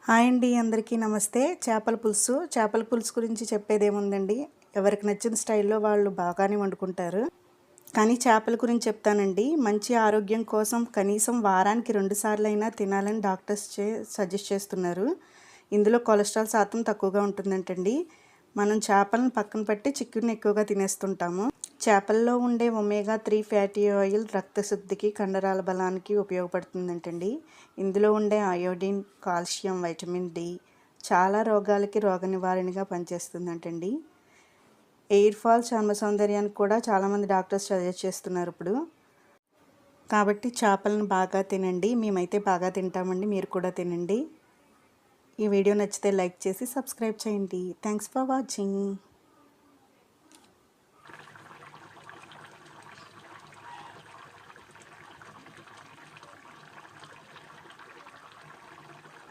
Hi అండి, అందరికీ నమస్తే. చేపల పులుసు గురించి చెప్పేదేముందండి. ఎవరికి నచ్చిన స్టైల్లో వాళ్ళు బాగానే వండుకుంటారు. కానీ చేపల గురించి చెప్తానండి. మంచి ఆరోగ్యం కోసం కనీసం వారానికి 2 సార్లైనా తినాలని డాక్టర్స్ సజెస్ట్ చేస్తున్నారు. ఇందులో కొలెస్ట్రాల్ శాతం తక్కువగా ఉంటుందంటండి. మనం చేపలను పక్కన పెట్టి చికెన్ ఎక్కువగా తినేస్తుంటాము. చేపల్లో ఉండే ఒమేగా 3 ఫ్యాటీ ఆయిల్ రక్తశుద్ధికి, కండరాల బలానికి ఉపయోగపడుతుందంటండి. ఇందులో ఉండే అయోడిన్, కాల్షియం, వైటమిన్ డి చాలా రోగాలకి రోగ నివారణగా పనిచేస్తుందంటండి. ఎయిర్ ఫాల్, చర్మ సౌందర్యానికి కూడా చాలామంది డాక్టర్స్ సజెస్ట్ చేస్తున్నారు ఇప్పుడు. కాబట్టి చేపలను బాగా తినండి. మేమైతే బాగా తింటామండి, మీరు కూడా తినండి. ఈ వీడియో నచ్చితే లైక్ చేసి సబ్స్క్రైబ్ చేయండి. Thanks for watching.